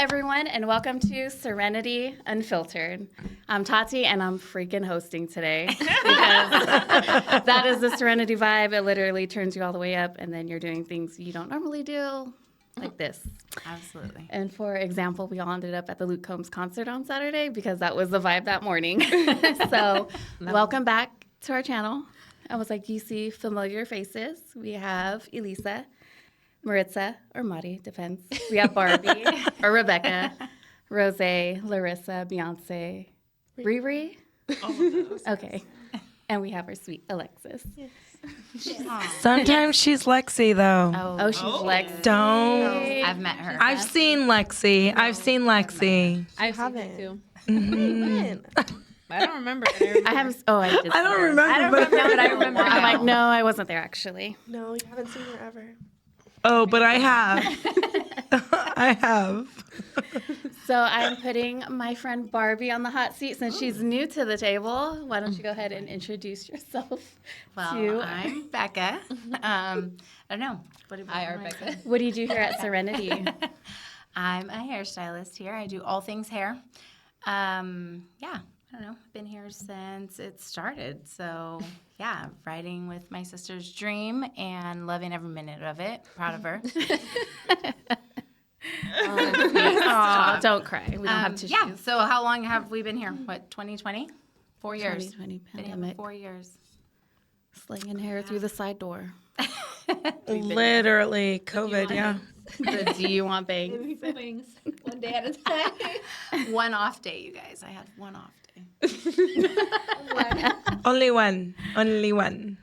everyone, and welcome to Serenity Unfiltered. I'm Tati, and I'm freaking hosting today because that is the Serenity Vibe. It literally turns you all the way up, and then you're doing things you don't normally do, like this. Absolutely. And for example, we all ended up at the Luke Combs concert on Saturday because that was the vibe that morning. So welcome back to our channel. I was like, you see familiar faces. We have Elisa, Maritza, or Mari, depends. We have Barbie, or Rebecca, Rose, Larissa, Beyonce, Riri. All of those. Okay. And we have our sweet Alexis. Yes. Sometimes she's Lexi, though. Oh, she's Lexi. Don't. I've met her. I've seen Lexi. I've seen Lexi. I haven't. too. When? I don't remember. I I haven't. Oh, I did. I don't see her. remember. I don't remember, but I remember. I'm like, no, I wasn't there actually. No, you haven't seen her ever. Oh, but I have. I have. So I'm putting my friend Barbie on the hot seat since she's new to the table. Why don't you go ahead and introduce yourself? Well, I'm Becca. I don't know. Hi, Becca. What do you do here at Serenity? I'm a hairstylist here. I do all things hair. I don't know. I've been here since it started. So, yeah, riding with my sister's dream and loving every minute of it. Proud of her. Oh, don't cry. We don't have tissues. Yeah. So how long have we been here? What, 2020? 4 years. 2020 Been here pandemic. for 4 years. Slinging hair through the side door. Literally, COVID, yeah. The do you want bangs? Wings. One day at a time. One off day, you guys. I had one off day. Only one. Only one.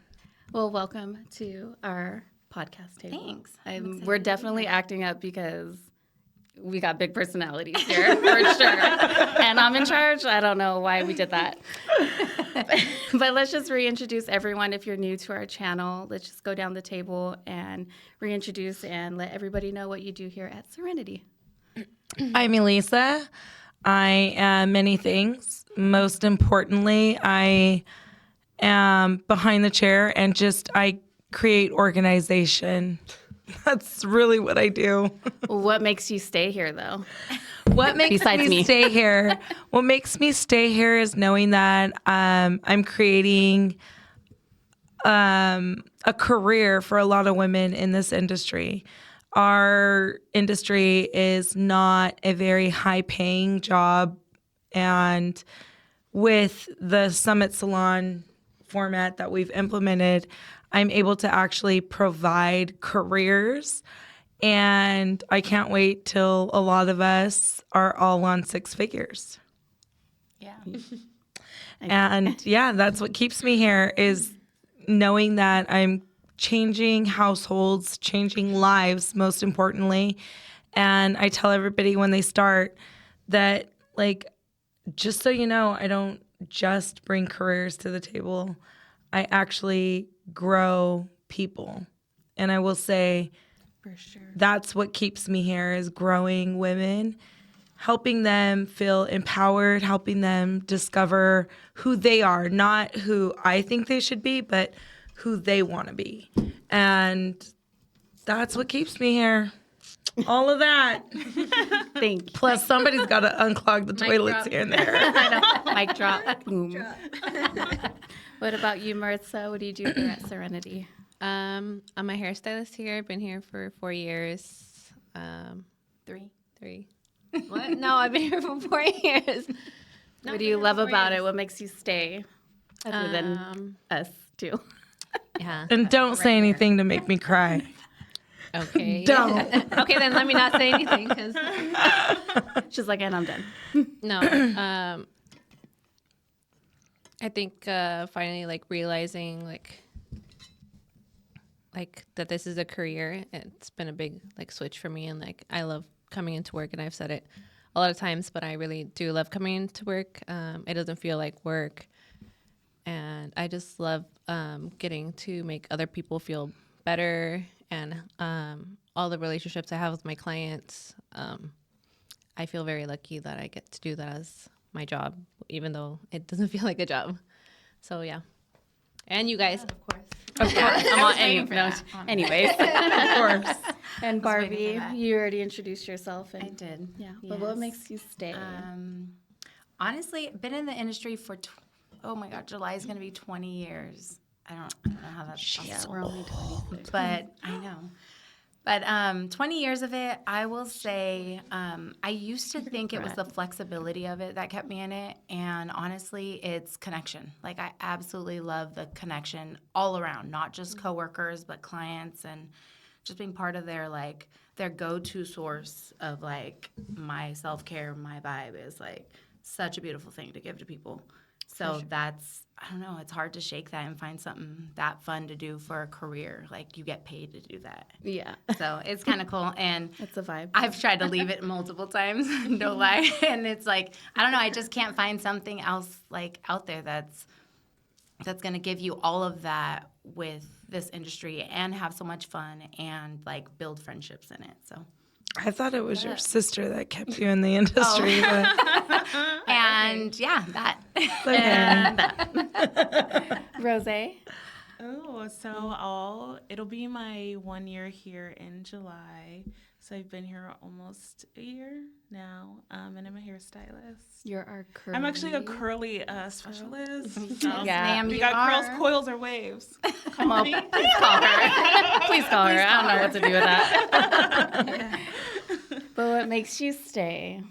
Well, welcome to our podcast table. Thanks. We're definitely acting up because we got big personalities here, for sure. And I'm in charge. I don't know why we did that. But let's just reintroduce everyone. If you're new to our channel, let's just go down the table and reintroduce and let everybody know what you do here at Serenity. I'm Elisa. I am many things. Most importantly, I am behind the chair and I create organization. That's really what I do. What makes you stay here, though? What makes Besides me. stay here? What makes me stay here is knowing that I'm creating a career for a lot of women in this industry. Our industry is not a very high-paying job, and with the Summit Salon format that we've implemented, I'm able to actually provide careers, and I can't wait till a lot of us are all on six figures. Yeah. And yeah, that's what keeps me here is knowing that I'm changing households, changing lives, most importantly. And I tell everybody when they start that, like, just so you know, I don't just bring careers to the table. I actually grow people. And I will say, For sure. that's what keeps me here is growing women, helping them feel empowered, helping them discover who they are, not who I think they should be, but who they want to be. And that's what keeps me here. All of that. Thank you. Plus, somebody's got to unclog the toilets drop. here and there. I know. Mic drop. Boom. What about you, Maritza? What do you do here at serenity? I'm a hairstylist here. I've been here for 4 years. 3. 3. What? No, I've been here for 4 years. No, What do you love about it? What makes you stay? Other than us, too. Yeah. And don't say anything to make me cry. Okay. Don't. Okay, then let me not say anything because She's like, and I'm done. no. I think finally like realizing like that this is a career. It's been a big like switch for me, and like I love coming into work, and I've said it a lot of times, but I really do love coming into work. It doesn't feel like work, and I just love getting to make other people feel better, and all the relationships I have with my clients. I feel very lucky that I get to do that as my job, even though it doesn't feel like a job. So yeah, and you guys, of course. Of course. I'm on anyways. Of course. And waiting Barbie, for that. you already introduced yourself. And I did. Yeah. But what Yes. makes you stay? Honestly, been in the industry for, oh my God, July is going to be 20 years. I don't know how that's Yeah, possible. we're only 26. But I know. But 20 years of it, I will say, I used to think it was the flexibility of it that kept me in it. And honestly, it's connection. Like, I absolutely love the connection all around, not just coworkers, but clients, and just being part of their, like, their go-to source of, like, my self-care, my vibe is, like, such a beautiful thing to give to people. So that's, I don't know, it's hard to shake that and find something that fun to do for a career. Like, you get paid to do that. Yeah. So it's kind of cool. And It's a vibe. I've tried to leave it multiple times, no lie. And it's like, I don't know, I just can't find something else, like, out there that's going to give you all of that with this industry and have so much fun and, like, build friendships in it. So. I thought it was your sister that kept you in the industry. But And yeah, that. okay. Rose? Oh, so it'll be my 1 year here in July. So I've been here almost a year now, and I'm a hairstylist. You're our curly. I'm actually a curly specialist. So Yeah. Ma'am, we you got are. curls, coils, or waves. Come on. Please call her. Please call her. I don't know what to do with that. But what makes you stay?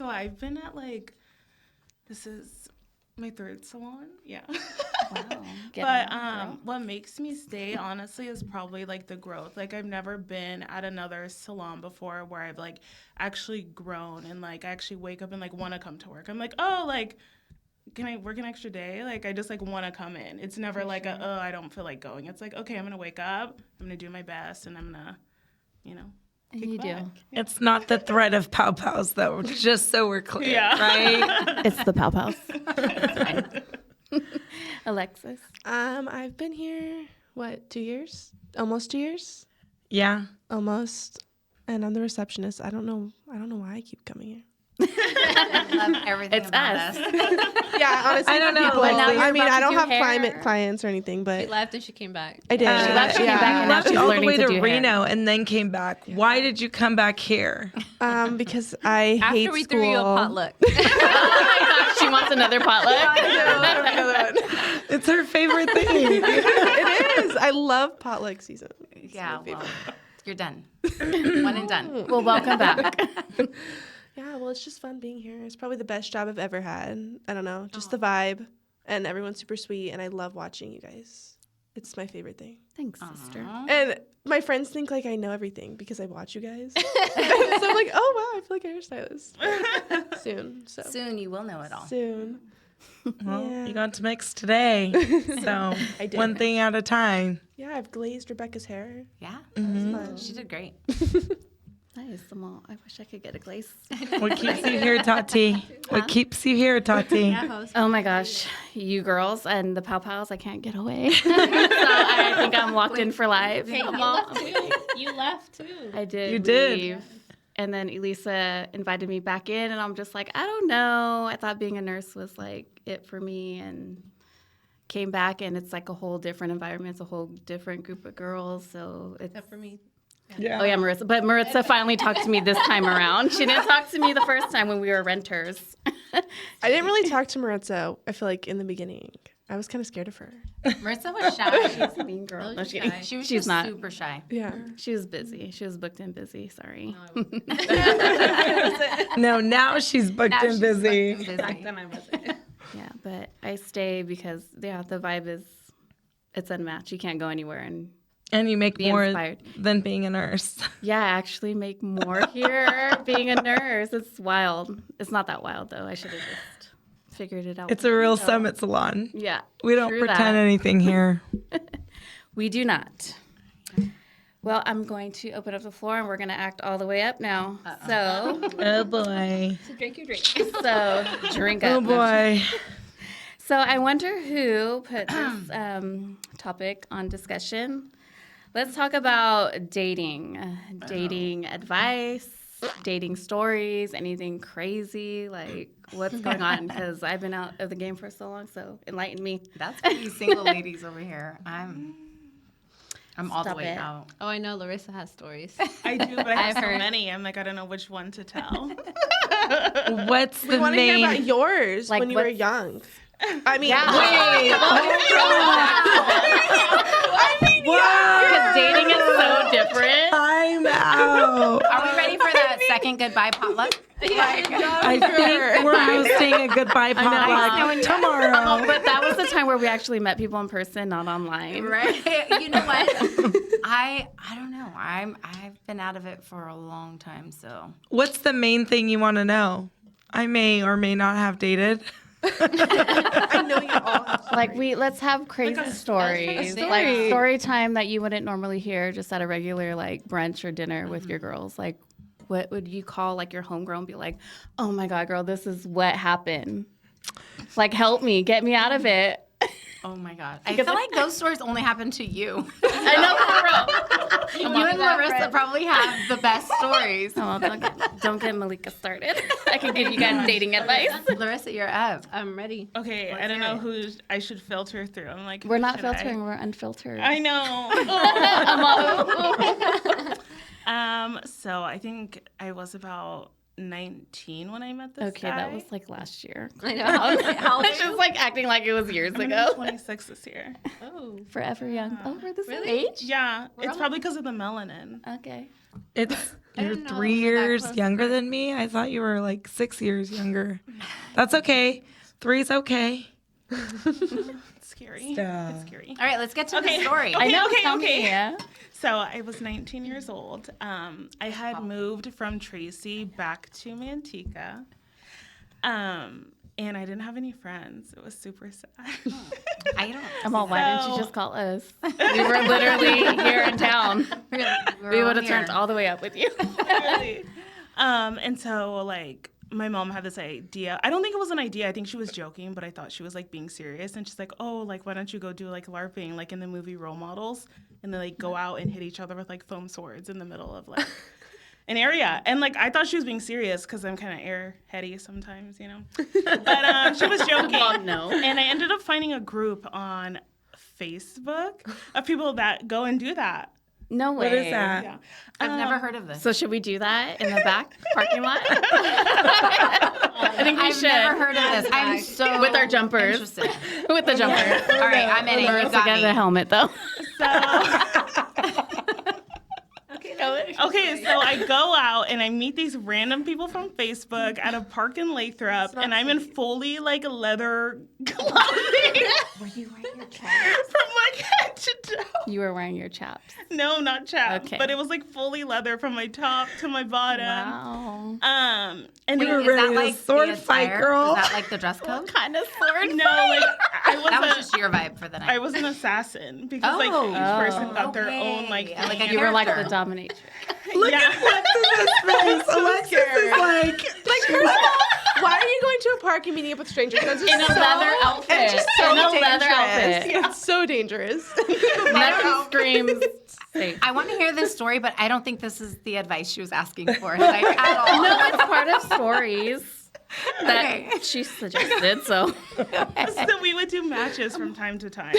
I've been at, like, this is my third salon. Yeah. Wow. But what makes me stay, honestly, is probably, like, the growth. Like, I've never been at another salon before where I've, like, actually grown and, like, I actually wake up and, like, want to come to work. I'm like, oh, like, can I work an extra day? Like, I just, like, want to come in. It's never like I don't feel like going. It's like, okay, I'm going to wake up, I'm going to do my best, and I'm going to, kick You do. back. It's not the threat of pow pows, though, just so we're clear, Yeah. right? It's the Pow Pows. Alexis? I've been here, 2 years? Almost 2 years? Yeah. Almost. And I'm the receptionist. I don't know why I keep coming here. I love everything It's about us. Yeah, honestly, I don't know, people, but now you're I mean, about I to don't do have hair. clients or anything, She but left and she came back. I did. She left, she came back, and now left she's all the learning way to to do hair. Reno and then came back. Why did you come back here? Because I hate After we school. threw you a potluck. Oh my gosh, she wants another potluck. It's her favorite thing. It is. I love potluck season. It's Yeah, my favorite. well, you're done. One and done. Well, welcome back. Yeah, well, it's just fun being here. It's probably the best job I've ever had. I don't know, just the vibe, and everyone's super sweet, and I love watching you guys. It's my favorite thing. Thanks, sister. And my friends think, like, I know everything because I watch you guys. So I'm like, oh, wow, I feel like a hairstylist. Soon. So Soon you will know it all. soon. Well, Yeah. you got to mix today. So I did. one thing at a time. Yeah, I've glazed Rebecca's hair. Yeah, Fun. she did great. Nice. Well, I wish I could get a glaze. What keeps you here, Tati? What keeps you here, Tati? Oh my gosh, you girls and the Pow Pows, I can't get away. So I think I'm locked in for life. You left too. I did. You did. leave. And then Elisa invited me back in, and I'm just like, I don't know. I thought being a nurse was like it for me, and came back, and it's like a whole different environment. It's a whole different group of girls. So it's. Except for me. Oh yeah, Maritza. But Maritza finally talked to me this time around. She didn't talk to me the first time when we were renters. I didn't really talk to Maritza, I feel like, in the beginning. I was kind of scared of her. Marissa was shy. She's a mean girl. No, she, She was she's just not. super shy. Yeah. She was busy. She was booked and busy. Sorry. No, now she's booked Now and she's busy. booked and busy. Then I wasn't. Yeah, but I stay because the vibe is it's unmatched. You can't go anywhere, and And you make Be more inspired. than being a nurse. yeah, I actually make more here being a nurse. It's wild. It's not that wild though. I should have just figured it out. It's a real summit salon. Yeah. We don't true pretend that. anything here. We do not. Well, I'm going to open up the floor, and we're going to act all the way up now. So, Oh boy. So drink your drink. drink Oh up. boy. So I wonder who put this topic on discussion. Let's talk about dating, dating advice, dating stories, anything crazy? Like, what's going on? Because I've been out of the game for so long, so enlighten me. That's for you single ladies over here. I'm all the Stop way it. out. Oh, I know Larissa has stories. I do, but I have I've so heard. many. I'm like, I don't know which one to tell. What's We the want to hear about main? yours Like, when you were what's- young. I mean, Because dating is so different. I'm out. Are we ready for that second goodbye potluck? I think we're hosting a goodbye potluck tomorrow. But that was the time where we actually met people in person, not online. Right? You know what? I don't know. I've been out of it for a long time, so. What's the main thing you want to know? I may or may not have dated. I know you all have Like let's have crazy stories, story. like story time that you wouldn't normally hear just at a regular like brunch or dinner with your girls. Like, what would you call like your homegirl and be like, "Oh my god, girl, this is what happened. Like, help me, get me out of it." Oh my God. I feel like those stories only happen to you. I know, for real. You and Larissa probably have the best stories. Oh, don't get Malika started. I can give you guys dating advice. Larissa, you're up. I'm ready. Okay, I don't know who I should filter through. I'm like, We're who not should I? filtering. We're unfiltered. I know. I'm all. So I think I was about 19 when I met this Okay, guy. that was like last year. I know. How old It's just like acting like it was years I'm gonna be ago. 26 this year. Oh. Forever young. Oh, we're the same Really? age? Yeah, it's probably because of the melanin. Okay. You're didn't know 3 we were that years close. younger than me. I thought you were like 6 years younger. That's okay. 3's okay. It's scary. Stop. It's scary. All right, let's get to Okay. the story. Okay. I know. okay, Tell okay. me, yeah. So I was 19 years old. I had moved from Tracy back to Manteca. And I didn't have any friends. It was super sad. I don't. I'm all, why didn't you So- just call us? We were literally here in town. We would have turned all. all the way up with you. Really. And so like my mom had this idea. I don't think it was an idea. I think she was joking, but I thought she was like being serious. And she's like, "Oh, like why don't you go do like LARPing, like in the movie Role Models, and then like go out and hit each other with like foam swords in the middle of like an area." And like I thought she was being serious because I'm kind of airheady sometimes, you know. But she was joking. Oh, no. And I ended up finding a group on Facebook of people that go and do that. No way. What is that? Yeah. I've never heard of this. So should we do that in the back parking lot? I think we I've should. never heard of this. I'm so With our jumpers. interested. With the jumper. All right, I'm in it. You Marissa, got get the me. helmet though. Okay, so I go out and I meet these random people from Facebook at a park in Lathrop, and I'm in fully like leather clothing Were you wearing your chaps? from like head to toe. You were wearing your chaps. No, not chaps, Okay. but it was like fully leather from my top to my bottom. Wow. And You then were Is ready that to like sword the fight, attire? girl. Is that like the dress code? Kind of sword. no, like I That was was just your vibe for the night. I was an assassin because like Oh. each person got their own like. Okay. Like a thing. You were like character. the dominatrix. Look Yeah. at Alexis's face. Alexis is like, why are you going to a park and meeting up with strangers? That's just In a so, leather outfit. It's just so In a dangerous. leather outfit. It's so dangerous. Nothing screams safe. I want to hear this story, but I don't think this is the advice she was asking for like, at all. No, it's part of stories that Okay. she suggested. So So we would do matches from time to time.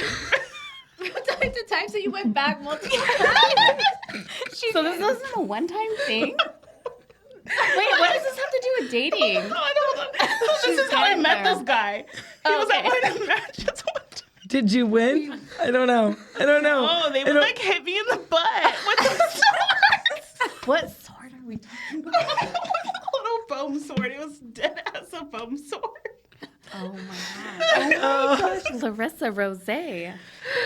Time to time, so you went back multiple So this isn't a one-time thing? Wait, what does this have to do with dating? I don't know. This is how I met this guy. He was at one of the matches one time. did you win? I don't know. Oh, they would like hit me in the butt with the swords. What sword are we talking about? A little foam sword. It was dead as a foam sword. Oh my gosh, Larissa Rose.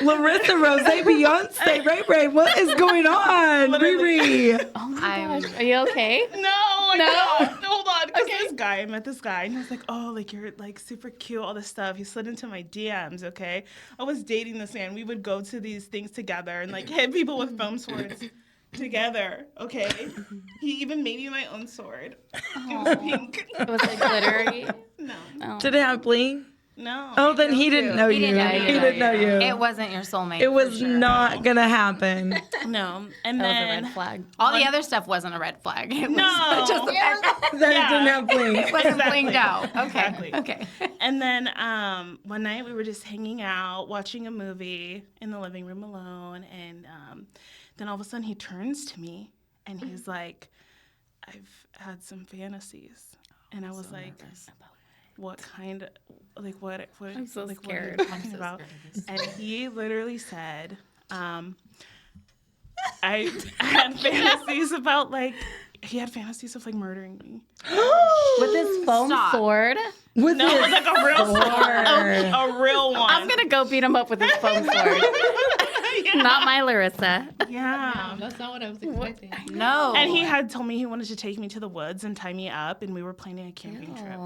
Larissa, Rose, Beyonce, Ray Ray, what is going on? Riri. Oh my gosh, are you okay? No, I No? can't. Hold on. Because this guy, I met this guy, and I was like, oh, like, you're, like, super cute, all this stuff. He slid into my DMs, okay? I was dating this man. We would go to these things together and, like, hit people with foam swords together, okay? He even made me my own sword. It was pink. It was like glittery. No. Oh. Did it have bling? No. Oh, then he didn't know you. didn't know He you. didn't know you. It wasn't your soulmate. It for was sure. not gonna happen. No. And That was a then red flag. All the other stuff wasn't a red flag. It was No. just the fact that That Yeah. didn't have bling. it wasn't Exactly. blinged out. Okay. Exactly. Okay. And then one night we were just hanging out, watching a movie in the living room alone. And then all of a sudden he turns to me and he's like, I've had some fantasies. And I was like, what kind of, like, what I'm so like, scared. What are you talking about? And he literally said, I had fantasies about, like, he had fantasies of, like, murdering me. With his foam Stop. sword. With No, it was like a real sword. a real one. I'm gonna go beat him up with his foam sword. Not my Larissa. Yeah. That's not what I was expecting. No. And he had told me he wanted to take me to the woods and tie me up, and we were planning a camping trip.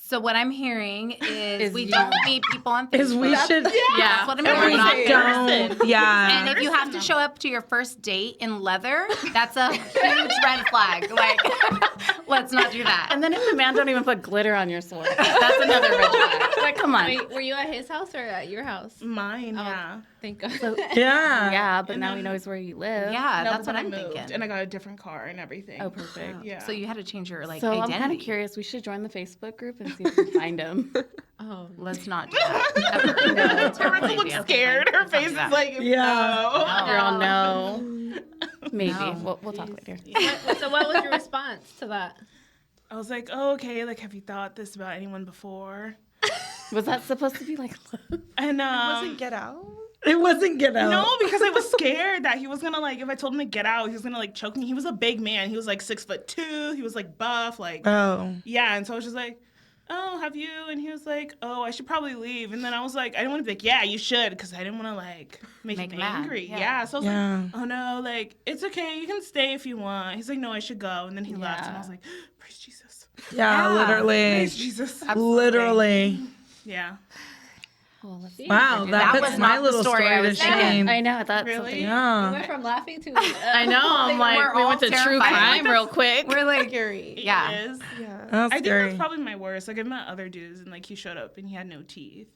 So what I'm hearing is we you- don't meet people on Facebook. Is we should. That's what I'm We hearing. We're not don't. Yeah. And if you have to show up to your first date in leather, that's a huge red flag. Like, let's not do that. And then if the man don't even put glitter on your sword, that's another red flag. Like, come on. Wait, were you at his house or at your house? Mine, yeah. Thank God. Yeah. Yeah, but And now then- he knows where you live. Yeah, No, that's but what then I'm I moved, thinking. and I got a different car and everything. Oh, perfect. Yeah. So you had to change your like So I'm identity. kind of curious. We should join the Facebook group and see if we can find him. Oh, Let's not do that. Ever. No, Teresa looks scared. Her face is like, Yeah. Girl, no. Maybe. No. We'll talk later. so what was your response to that? I was like, oh, okay. Like, have you thought this about anyone before? Was that supposed to be like? And Wasn't Get Out? It wasn't Get Out. no, because I was scared that he was gonna like, if I told him to get out, he was gonna like choke me. He was a big man. He was like 6'2". He was like buff, like Oh. yeah. And so I was just like, oh, have you? And he was like, oh, I should probably leave. And then I was like, I didn't want to be like, yeah, you should, because I didn't want to like make him mad. angry. Yeah. Yeah. So I was Yeah. like, oh no, like it's okay, you can stay if you want. He's like, no, I should go. And then he left, and I was like, praise Jesus. Yeah, literally. Praise Jesus. Literally. Yeah. Well, let's see. Wow, that That puts was my not the little story story I to was thinking. shame. I know that's Really? something. You Yeah. went from laughing to I know. I'm like, We're we all went to true terrified. crime real quick. We're like, It yeah. is. Yeah. That's I think scary. that's probably my worst. Like I met other dudes and like he showed up and he had no teeth.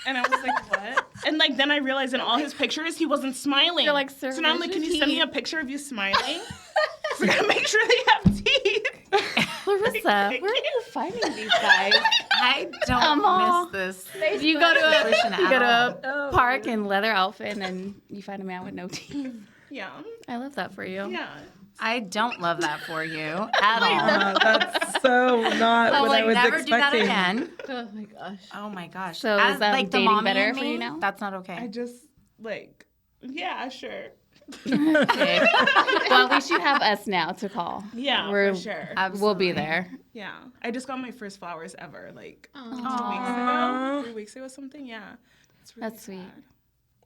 And I was like, what? And like then I realized in all his pictures he wasn't smiling. You're like, sir, so now I'm like, where's can your you send me teeth? a picture of you smiling? So I gotta make sure they have teeth. Larissa, where are you finding these guys? I Come don't on. miss this. You go to Solution you go at to a park in leather outfit and then you find a man with no teeth. Yeah. I love that for you. Yeah. I don't love that for you at all. That's so not So what like I was never do that expecting. again. Oh my gosh. Oh my gosh. So As, is that like the dating mommy better in for you me, now? That's not okay. I just like yeah, sure. Okay. Well, at least you have us now to call. Yeah, We're- for sure. We'll be there. Yeah. I just got my first flowers ever, like 2 weeks Aw. ago. 3 weeks ago something, yeah. It's really That's sweet. sad.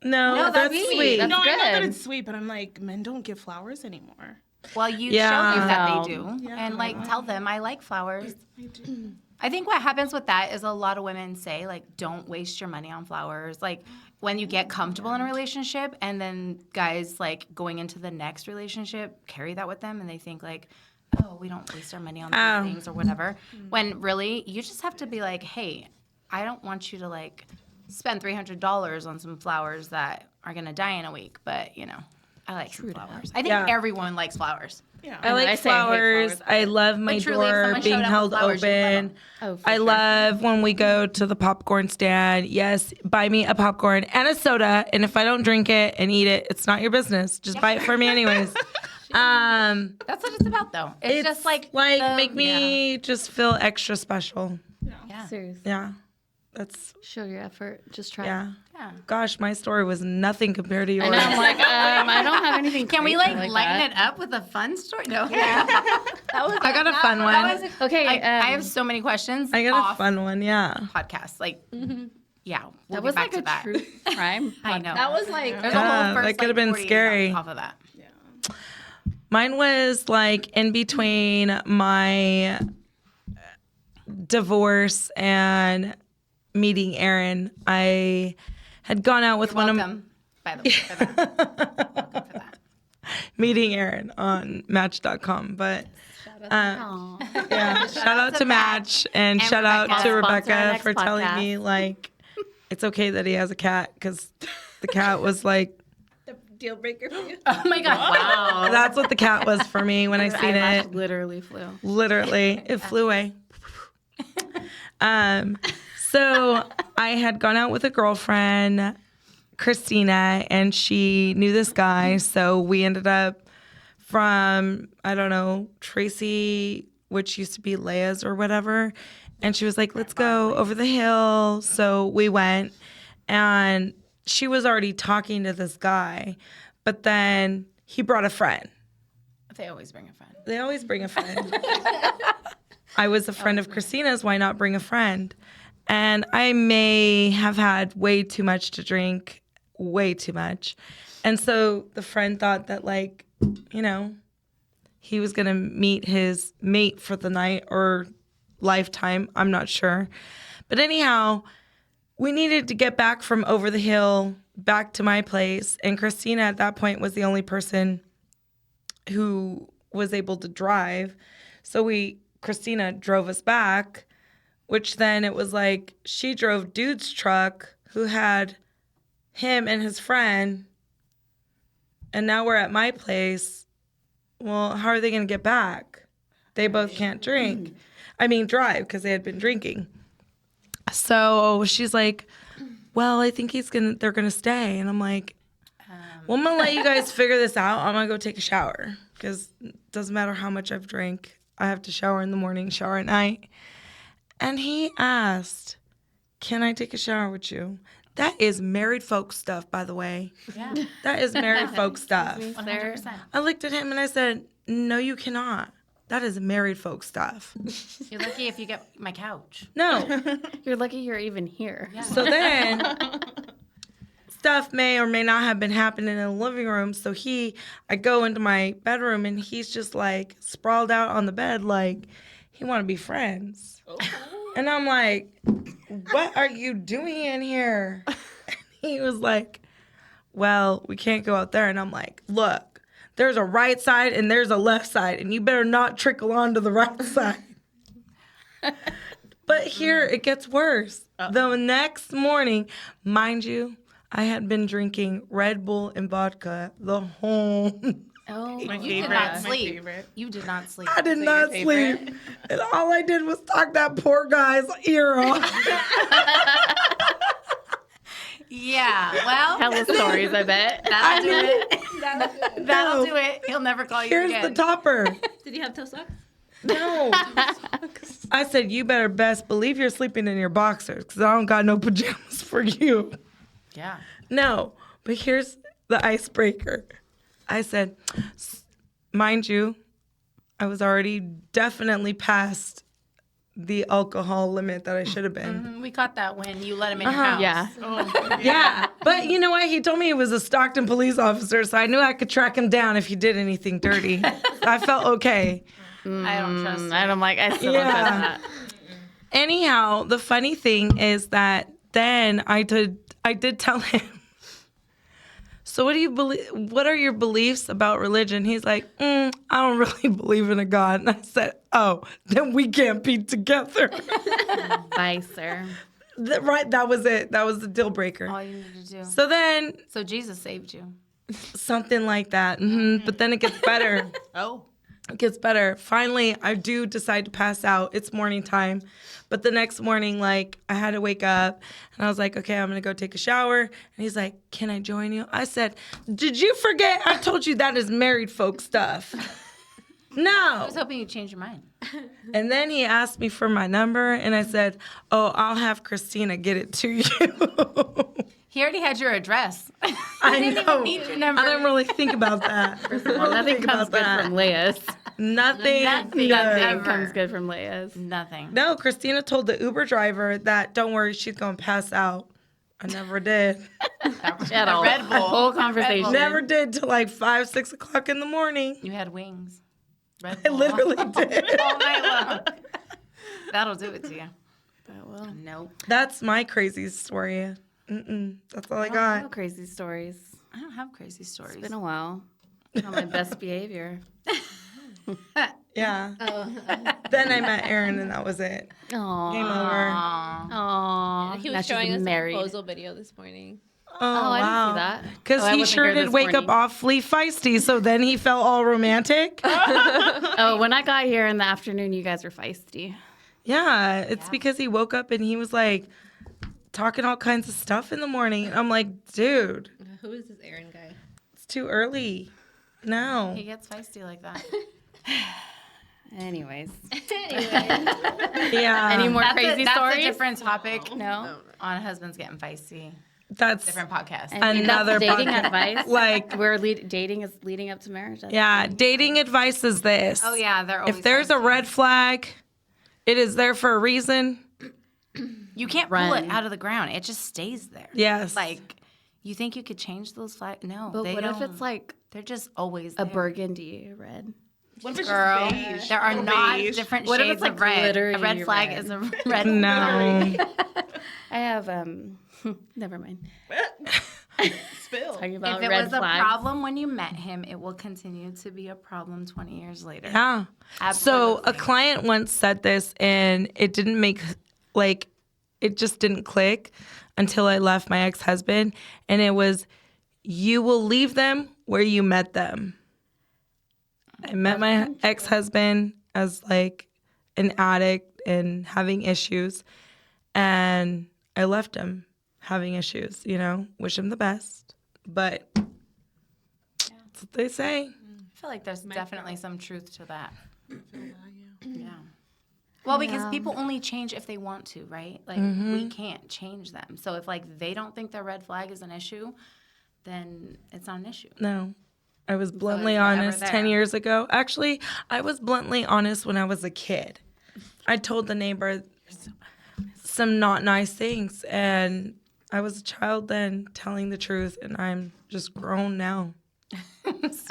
No, No, that's that's sweet. That's No, I know that good. it's sweet, but I'm like, men don't give flowers anymore. Well, you Yeah. show them that No. they do, Yeah. and like tell them I like flowers. I do. I think what happens with that is a lot of women say like, don't waste your money on flowers. Like when you get comfortable in a relationship, and then guys like going into the next relationship carry that with them, and they think like, oh, we don't waste our money on these things or whatever. When really you just have to be like, hey, I don't want you to like spend $300 on some flowers that are gonna die in a week, but you know, I like some flowers. I think Yeah. everyone likes flowers. Yeah. I like I say I hate flowers. flowers. I love my But truly, if door someone being showed up held with flowers, you'd love open. 'em. Oh, for I sure. love when we go to the popcorn stand. Yes, buy me a popcorn and a soda. And if I don't drink it and eat it, it's not your business. Just buy it for me anyways. That's what it's about, though. It's just like the- make me just feel extra special. Yeah. Seriously. Yeah. That's Show your effort. Just try. yeah. Yeah. Gosh, my story was nothing compared to yours. And I'm like, I don't have anything. Can we crazy like lighten that. it up with a fun story? No. I got a fun one. Okay. I have so many questions. I got off a fun one, yeah. podcast. Like, yeah, we'll That get was back like to a that. true crime. I know. That was like, There's Yeah, a whole first, that could have like, been 48 scary. off of that. Mine was like in between my divorce and meeting Aaron. I had gone out with one of Welcome, by the way, for that. Welcome for that. meeting Aaron on Match.com. But Aw. yeah, shout out to Match and shout out to Sponsor our Rebecca next for telling podcast. me like it's okay that he has a cat because the cat was like The deal breaker for you. Oh my God. Wow. that's what the cat was for me when I Your seen eyelash it. literally flew. Literally, it flew away. So I had gone out with a girlfriend, Christina, and she knew this guy. So we ended up from, I don't know, Tracy, which used to be Leia's or whatever. And she was like, let's go over the hill. So we went, and she was already talking to this guy, but then he brought a friend. They always bring a friend. They always bring a friend. I was a friend of Christina's. Why not bring a friend? And I may have had way too much to drink, way too much. And so the friend thought that, like, you know, he was going to meet his mate for the night or lifetime. I'm not sure. But anyhow, we needed to get back from over the hill back to my place. And Christina at that point was the only person who was able to drive. So Christina drove us back, which then it was like she drove dude's truck who had him and his friend. And now we're at my place. Well, how are they going to get back? They both can't drive because they had been drinking. So she's like, well, I think they're going to stay. And I'm like, well, I'm going to let you guys figure this out. I'm going to go take a shower because it doesn't matter how much I've drank. I have to shower in the morning, shower at night. And he asked, can I take a shower with you? That is married folk stuff, by the way. Yeah. That is married folk stuff. 100%. I looked at him and I said, no, you cannot. That is married folk stuff. You're lucky if you get my couch. No. You're lucky you're even here. Yeah. So then stuff may or may not have been happening in the living room. So I go into my bedroom and he's just like sprawled out on the bed like he want to be friends. And I'm like, what are you doing in here? And he was like, well, we can't go out there. And I'm like, look, there's a right side and there's a left side, and you better not trickle onto the right side. But here it gets worse. The next morning, mind you, I had been drinking Red Bull and vodka the whole Oh, My You favorite. did not My sleep. favorite. You did not sleep. I did not sleep. And all I did was talk that poor guy's ear off. Yeah. Well, tell us stories, I bet. that'll do it. That'll do it. He'll never call you Here's again. the topper. Did you have toe socks? No. I said, you better best believe you're sleeping in your boxers because I don't got no pajamas for you. Yeah. No. But here's the icebreaker. I said, mind you, I was already definitely past the alcohol limit that I should have been. We caught that when you let him in your house. Yeah. Yeah. But you know what? He told me he was a Stockton police officer, so I knew I could track him down if he did anything dirty. I felt okay. I don't trust him. I still don't trust that. Anyhow, the funny thing is that then I did tell him, so what do you believe? What are your beliefs about religion? He's like, I don't really believe in a God. And I said, oh, then we can't be together. Bye, sir. Right, that was it. That was the deal breaker. All you needed to do. So then So Jesus saved you. something like that. But then it gets better. Oh. It gets better. Finally, I do decide to pass out. It's morning time. But the next morning, like, I had to wake up. And I was like, okay, I'm going to go take a shower. And he's like, can I join you? I said, did you forget? I told you that is married folk stuff. I No. was hoping you'd change your mind. And then he asked me for my number. And I said, oh, I'll have Christina get it to you. He already had your address. I didn't know. even need your number. I didn't really think about that. Well, nothing comes good from Leia's. Nothing. Nothing. No. Nothing. Nothing comes good from Leia's. Nothing. No, Christina told the Uber driver that, don't worry, she's going to pass out. I never did. At all. Red Bull. Whole conversation. Never did till like 5, 6 o'clock in the morning. You had wings. Red I Bull. literally did. All night long. That'll do it to you. But well, Nope. That's my crazy story. That's all I no got. crazy stories. I don't have crazy stories. It's been a while. On my best behavior. Yeah. Then I met Aaron, and that was it. Aww. Game over. Aww. He Now was she's showing us a married. proposal video this morning. Oh, I didn't wow. see that. Because Oh, I he wasn't sure here did this wake up morning. awfully feisty, so then he felt all romantic. Oh, when I got here in the afternoon, you guys were feisty. Yeah, it's because he woke up and he was like talking all kinds of stuff in the morning. And I'm like, dude, Who is this Aaron guy? it's too early. No. He gets feisty like that. Anyways. Yeah. Any more That's crazy that's stories? a different topic. No. On husbands getting feisty. That's Different podcast. And Another that's dating podcast. advice. Like- we're dating is leading up to marriage. That's yeah, dating advice is this. Oh yeah, they're always If there's a feisty. red flag, it is there for a reason. You can't pull Run. it out of the ground. It just stays there. Yes. Like, you think you could change those flags? No, But they what if don't. it's like They're just always a there. burgundy red? What if it's Girl, just beige? there are Or not beige? different What if shades it's, like, of red. glittery A red flag red? is a red. No. I have never mind. Spill. Talking about If it red was a flags. problem when you met him, it will continue to be a problem 20 years later. Yeah. So Absolutely. a client once said this and it didn't make, like, it just didn't click until I left my ex-husband. And it was, you will leave them where you met them. I met my ex-husband as like an addict and having issues. And I left him having issues, you know, wish him the best. But that's what they say. I feel like there's definitely some truth to that. Yeah. Well, because people only change if they want to, right? Like, we can't change them. So if, like, they don't think their red flag is an issue, then it's not an issue. No. I was bluntly forever honest there. 10 years ago. Actually, I was bluntly honest when I was a kid. I told the neighbor some not nice things, and I was a child then telling the truth, and I'm just grown now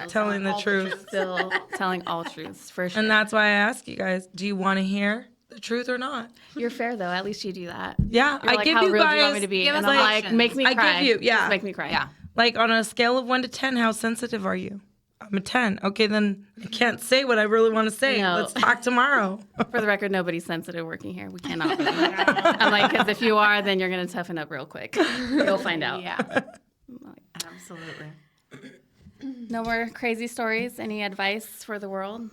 telling the truth. Still telling all truths for sure. And that's why I ask you guys, do you want to hear the truth or not? You're fair though. At least you do that. Yeah, You're I like, give how you real guys, do you want me to be? give And us I'm like, options. make me I cry. give you, yeah. Just make me cry. Yeah. like on a scale of 1 to 10, how sensitive are you? I'm a 10. Okay, then I can't say what I really want to say. No. Let's talk tomorrow. For the record, nobody's sensitive working here. We cannot. Be. I'm like, because if you are, then you're gonna toughen up real quick. You'll find out. Yeah. Absolutely. No more crazy stories. Any advice for the world?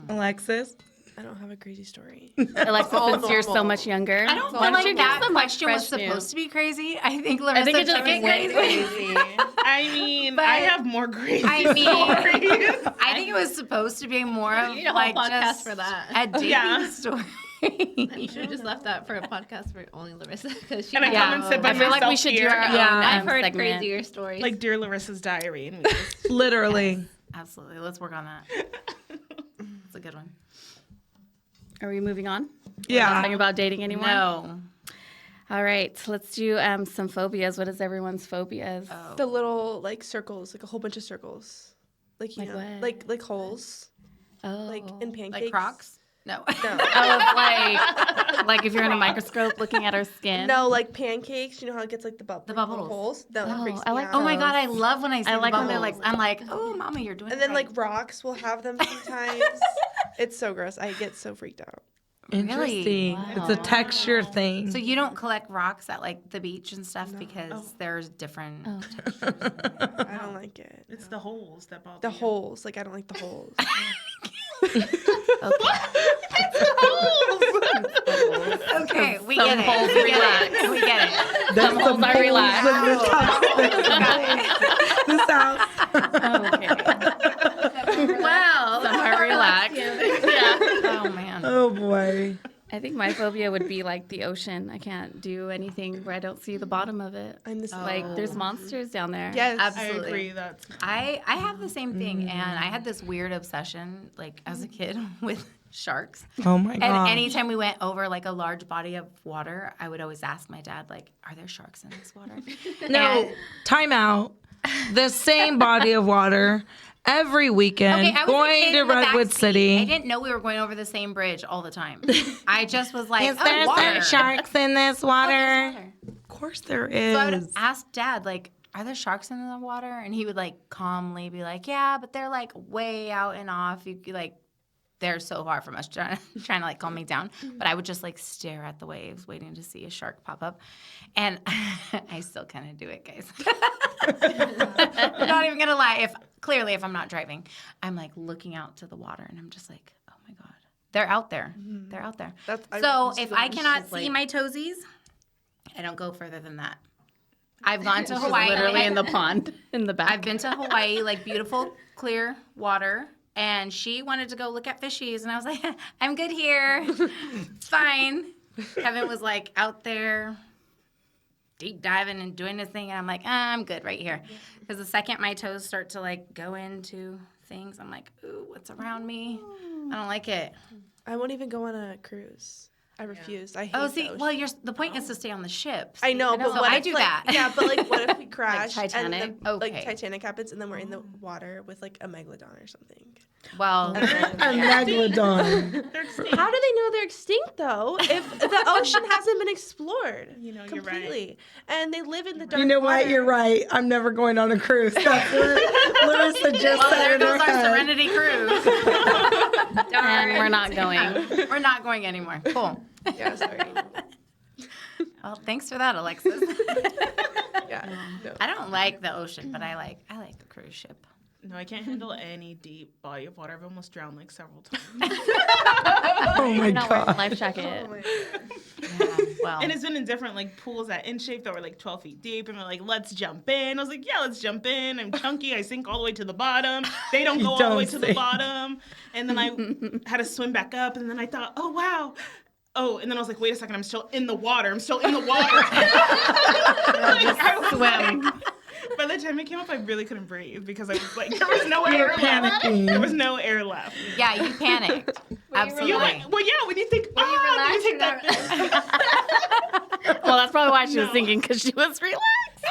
Alexis? I don't have a crazy story. Alexa, since you're so much younger. I don't why feel don't you like give that some, question was fresh news? supposed to be crazy. I think Larissa I think it just took it went crazy. crazy. I mean, I have more crazy I mean, stories. I think it was supposed to be more of need a whole like podcast just for that. a dating Yeah. story. You should have just left that for a podcast for only Larissa because she. And I Yeah. come and sit by I feel like we myself should do here. our own I've heard segment. crazier stories. Like Dear Larissa's Diary. And we just, Literally. Absolutely. Let's work on that. It's a good one. Are we moving on? Yeah. Talking about dating anymore? No. All right, let's do some phobias. What is everyone's phobias? The little like circles, like a whole bunch of circles, like you Like know, what? like holes, Oh, like in pancakes. Like Crocs? No. No. like if you're in a microscope looking at our skin. No, like pancakes. You know how it gets like the The little bubbles. holes. No, that Oh, freaks I me like out. Oh my God, I love when I see I the like when they're bubbles. like- I'm like, oh, Mama, you're doing And it then right. like rocks will have them sometimes. It's so gross. I get so freaked out. Interesting. Wow. It's a texture thing. So you don't collect rocks at like the beach and stuff because there's different. Oh. I don't like it. it's the holes that bother The you. holes. Like I don't like the holes. Okay, we Some get it. holes We relax. get it. We get it. There's holes are relaxed. in this house. This house. Okay. Wow. Some are relaxed. Yeah. Oh man. Oh boy. I think my phobia would be like the ocean. I can't do anything where I don't see the bottom of it. I'm this Like there's monsters down there. Yes. I Absolutely. agree. That's I have the same thing, and I had this weird obsession, like as a kid, with sharks. Oh my And god. anytime we went over like a large body of water, I would always ask my dad, like, "Are there sharks in this water?" No, And- time out. The same body of water every weekend, Okay, I was a going kid to in the Redwood backseat. City. I didn't know we were going over the same bridge all the time. I just was like, Is there water. some sharks in this Oh, water? there's water. Of course there is. So I would ask Dad, like, are there sharks in the water? And he would like calmly be like, yeah, but they're like way out and off. You like, they're so far from us, trying to like calm me down. But I would just like stare at the waves, waiting to see a shark pop up. And I still kind of do it, guys. I'm not even gonna lie. If I'm not driving, I'm like looking out to the water, and I'm just like, oh my god, they're out there. They're out there. So if I cannot see my toesies, I don't go further than that. I've gone to Hawaii. Literally in the pond in the back. I've been to Hawaii, like beautiful, clear water. And she wanted to go look at fishies. And I was like, I'm good here. It's fine. Kevin was like out there deep diving and doing his thing. And I'm like, I'm good right here. Because the second my toes start to like go into things, I'm like, ooh, what's around me? I don't like it. I won't even go on a cruise. I refuse. I hate the well, ocean. the point is to stay on the ship. I know, but so what I if, do like, that. Yeah, but like, what if we crash Titanic? and then, like Okay. Titanic happens, and then we're in the water with like a megalodon or something? Well, A megalodon. They're extinct. How do they know they're extinct though? If the ocean hasn't been explored, You know, you're completely, right. and they live in the dark. You know what? water. You're right. I'm never going on a cruise. That's what Larissa just well, said there in her goes our head. Serenity cruise. And we're not going. We're not going anymore. Cool. Yeah, sorry. Well, thanks for that, Alexis. Yeah. No. I don't like the ocean, but I like the cruise ship. No, I can't handle any deep body of water. I've almost drowned like several times. Oh my Not wearing a god. life jacket. Yeah, well, And it's been in different like pools at In Shape that were like 12 feet deep, and they're like, "Let's jump in." I was like, "Yeah, let's jump in." I'm chunky. I sink all the way to the bottom. They don't go all the way to the sink. bottom. And then I had to swim back up, and then I thought, "Oh wow." Oh, and then I was like, "Wait a second! I'm still in the water. I'm still in the water." Swim. By the time it came up, I really couldn't breathe because I was like, there was no air left. panicking. There was no air left. yeah, you panicked. Absolutely. You like, well, yeah, when you think, then you take that. Well, that's probably why she was thinking, because she was relaxed.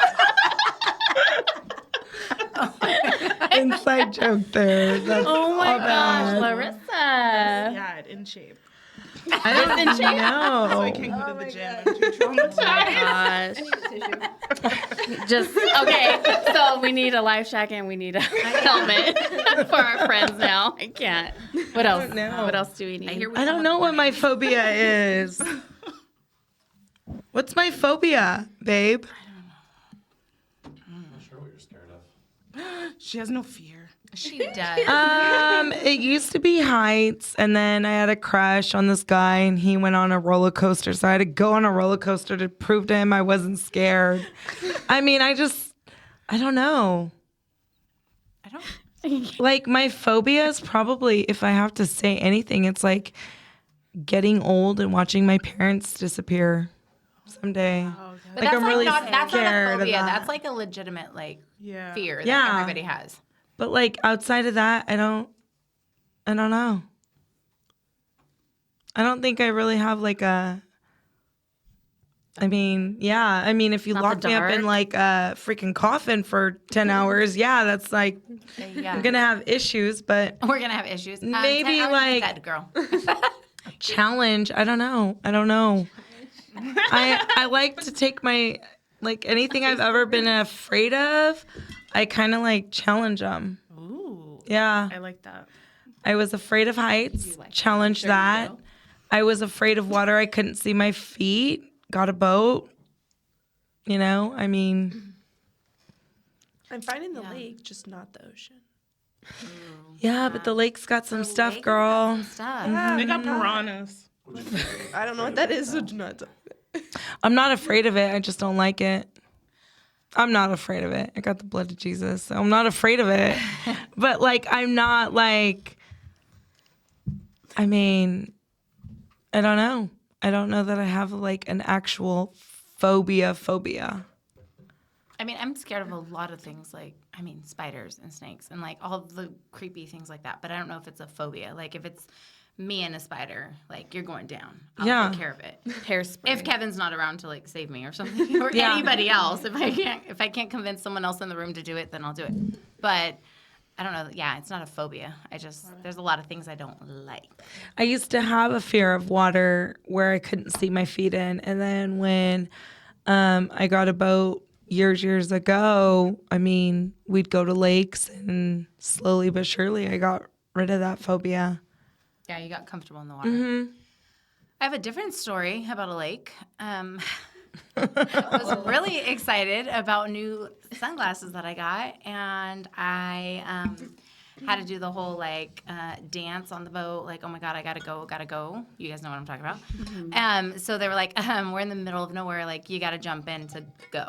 Inside joke there. That's Oh my all gosh, bad. Larissa. Yeah, In Shape. I don't So I know. can't go to the gym. I'm too traumatized. Gosh. Just, okay, so we need a life jacket and we need a helmet for our friends now. I can't. What else? don't know. What else do we need? I don't know what my phobia is. What's my phobia, babe? She has no fear. She does. It used to be heights, and then I had a crush on this guy, and he went on a roller coaster, so I had to go on a roller coaster to prove to him I wasn't scared. I mean, I don't know. I don't. Like, my phobia is probably, if I have to say anything, it's like getting old and watching my parents disappear someday. But Like, that's I'm like really not. That's not a scared of phobia. that. That's like a legitimate Yeah. fear that Yeah. everybody has. But like outside of that, I don't know. I don't think I really have like a. I mean, yeah. I mean, if you Not lock the me up in dark? like a freaking coffin for 10 hours, yeah, that's like Yeah. I'm gonna have issues. But We're gonna have issues. Maybe, 10 hours like- dead, girl. challenge, I don't know. I like to take my like anything I've ever been afraid of. I kind of like challenge them. Ooh. Yeah. I like that. I was afraid of heights, challenged that. I was afraid of water. I couldn't see my feet. Got a boat. You know, I mean, I'm fine in the lake, just not the ocean. yeah, but the lake's got some stuff, girl. Stuff. They got piranhas. I don't know what that is, so do not. I'm not afraid of it. I just don't like it. I'm not afraid of it. I got the blood of Jesus. So I'm not afraid of it. But like, I'm not like, I mean, I don't know. I don't know that I have like an actual phobia. I mean, I'm scared of a lot of things, like, I mean, spiders and snakes and like all the creepy things like that. But I don't know if it's a phobia. Like, if it's me and a spider, like, you're going down. I'll Yeah. take care of it. Hairspray. If Kevin's not around to like save me or something, or Yeah. anybody else, if I can't convince someone else in the room to do it, then I'll do it. But I don't know. Yeah, it's not a phobia. There's a lot of things I don't like. I used to have a fear of water where I couldn't see my feet in. And then when I got a boat years ago, I mean, we'd go to lakes and slowly but surely I got rid of that phobia. Yeah, you got comfortable in the water. I have a different story about a lake. I was really excited about new sunglasses that I got, and I had to do the whole like dance on the boat, like, oh my God, I gotta go. You guys know what I'm talking about. So they were like, we're in the middle of nowhere, like you gotta jump in to go.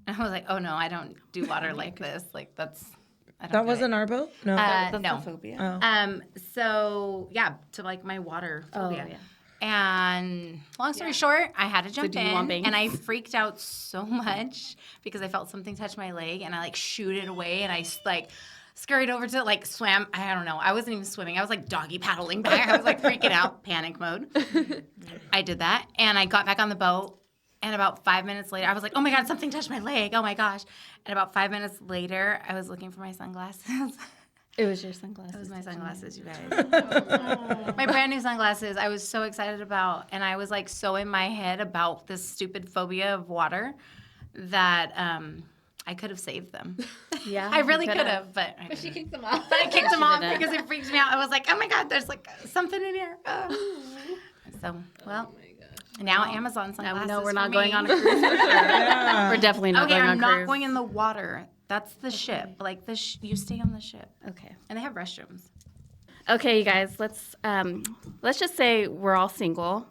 And I was like, oh no, I don't do water like this. Like I don't That do wasn't it. our boat? No. That's No. the phobia. Oh. So yeah, to like my water phobia. Oh, yeah. And long story short, I had to jump do you want in, bangs? and I freaked out so much because I felt something touch my leg, and I like shooed it away, and I like scurried over to it, like swam. I don't know. I wasn't even swimming. I was like doggy paddling back. I was like freaking out, panic mode. I did that, and I got back on the boat. And about 5 minutes later, I was like, oh my God, something touched my leg. Oh my gosh. And about 5 minutes later, I was looking for my sunglasses. It was your sunglasses. It was my sunglasses, you guys. My brand new sunglasses I was so excited about. And I was like so in my head about this stupid phobia of water that I could have saved them. Yeah. I really could have, but I She kicked them off. I kicked them off didn't. because it freaked me out. I was like, oh my God, there's like something in here. So, well, now Amazon Now sunglasses. we know we're for not me. going on a cruise for sure. We're definitely not Okay, going on I'm a not cruise. going in the water. That's the ship. Like you stay on the ship, Okay. and they have restrooms. Okay, you guys, let's just say we're all single.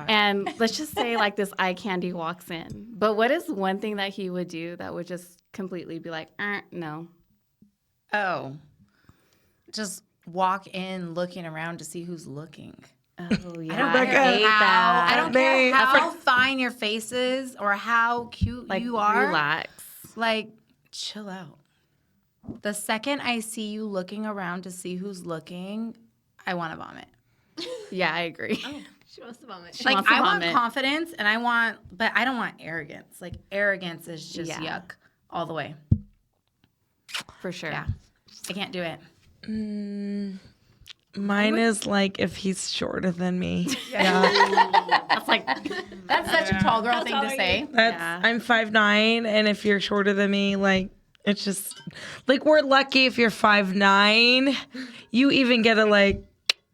And let's just say like this eye candy walks in. But what is one thing that he would do that would just completely be like, no? Oh, just walk in looking around to see who's looking. Oh, yeah. I don't Rebecca, care hate how, that. I don't care how fine your face is or how cute Like, you are. relax. Like, chill out. The second I see you looking around to see who's looking, I want to vomit. Yeah, I agree. She wants to vomit. Like, wants to I want vomit. confidence, but I don't want arrogance. Like, arrogance is just Yeah. yuck all the way. For sure. Yeah. I can't do it. Mine is like if he's shorter than me. That's like, That's such a tall girl thing to say. Yeah. I'm 5'9", and if you're shorter than me, like it's just like we're lucky if you're 5'9". You even get a like,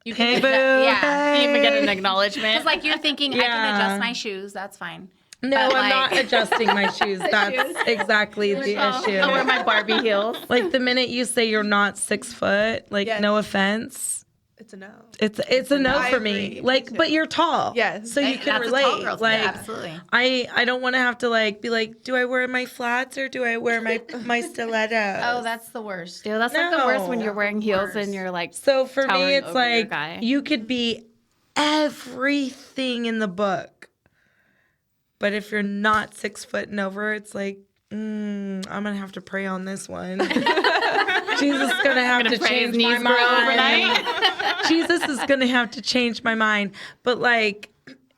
You hey boo, yeah. you even get an hey. acknowledgement. It's like you're thinking, I can Yeah. adjust my shoes. That's fine. No, But, I'm not like- adjusting my shoes. That's exactly the issue. I wear my Barbie heels. Like the minute you say you're not 6 foot, like Yes. no offense, It's a no. it's a no I for agree. me. Like, Me but too. you're tall. Yes. So you can That's a tall relate. girl thing. Like, Absolutely. I don't want to have to like be like, do I wear my flats or do I wear my stilettos? Oh, that's the worst. Dude, that's like the worst when No. you're wearing heels Worst. and you're like, So for me, towering it's over your like guy. you could be everything in the book, but if you're not 6 foot and over, it's like I'm gonna have to pray on this one. Jesus is gonna have to pray his change my knees grow mind. overnight. Jesus is gonna have to change my mind. But like,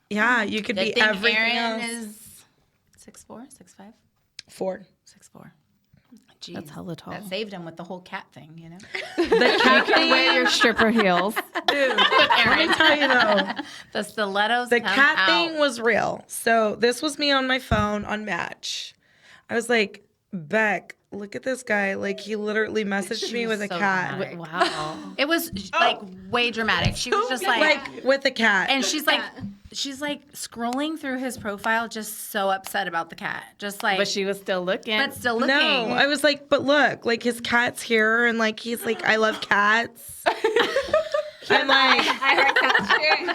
yeah, you could Good be thing everything Aaron else. is 6'4", 6'5", 4. 6'4". Jeez, That's hella tall. That saved him with the whole cat thing, you know? The cat thing, wear your stripper heels. dude. Let me tell you though. The stilettos The come cat out. thing was real. So this was me on my phone on Match. I was like, Beck, look at this guy. Like he literally messaged me with a so cat. dramatic. Wow. It was like way dramatic. She was just Like with a cat. and she's like scrolling through his profile, just so upset about the cat. Just like, But she was still looking. but still looking. no, I was like, but look, like his cat's here and like he's like, I love cats. I'm like,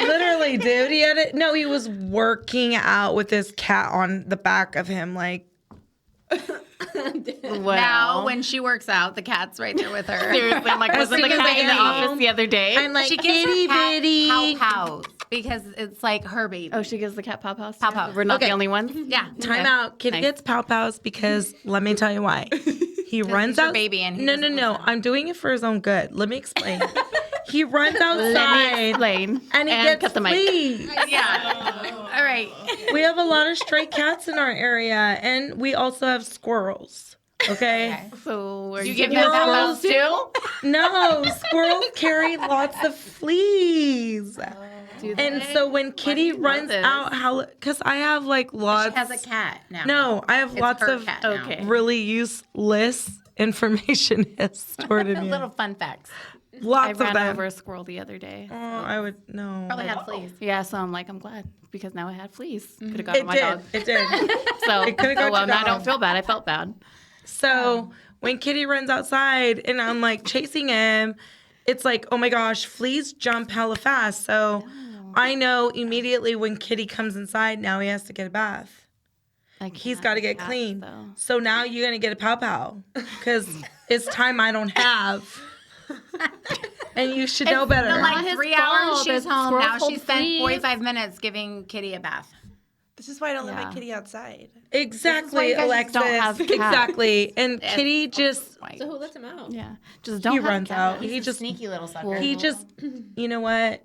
literally, dude. He had it. No, he was working out with his cat on the back of him, like. Wow. Now, when she works out, the cat's right there with her. Seriously, I'm like, wasn't the thinking cat in the baby. office the other day? I'm like, She gives itty her cat bitty. pow-pows because it's like her baby. Oh, she gives the cat pow-pows? too? Pow-pows. We're not Okay. the only ones? Yeah. Time out. Kitty Nice. gets pow pows because let me tell you why. He runs he's your out. baby and he no. doesn't listen. I'm doing it for his own good. Let me explain. He runs Let me outside explain. and he gets cut the mic. fleas. Yeah. All right. We have a lot of stray cats in our area, and we also have squirrels. Okay. So are You you give giving them them pow-pows too? No, squirrels carry lots of fleas. And so when Kitty runs out, because I have like lots. She has a cat now. No, I have It's lots her of cat now. Okay. really useless information stored in here. Little fun facts. I Lots of ran them. over a squirrel the other day. Oh, I would no. Probably had fleas. Yeah, so I'm like, I'm glad because now I had fleas. Could have gotten It my did. dog. It did. So, It coulda got well, your now I don't dog. feel bad. I felt bad. So when Kitty runs outside and I'm like chasing him, it's like, oh my gosh, fleas jump hella fast. So I know immediately when Kitty comes inside, now he has to get a bath. Like He's got to get cats, clean. though. So now you're going to get a pow pow because it's time I don't have. And you should know better. For not like his 3 fault. hours she's The home. squirrel Now pulled she spent fleas. 45 minutes giving Kitty a bath. This is why I don't let Yeah. my kitty outside. Exactly, you guys Alexis. just don't have cats. Exactly. And Kitty just, So who lets him out? Yeah, just don't. he have runs cats. out. He's He a just, sneaky little sucker. he just, you know what?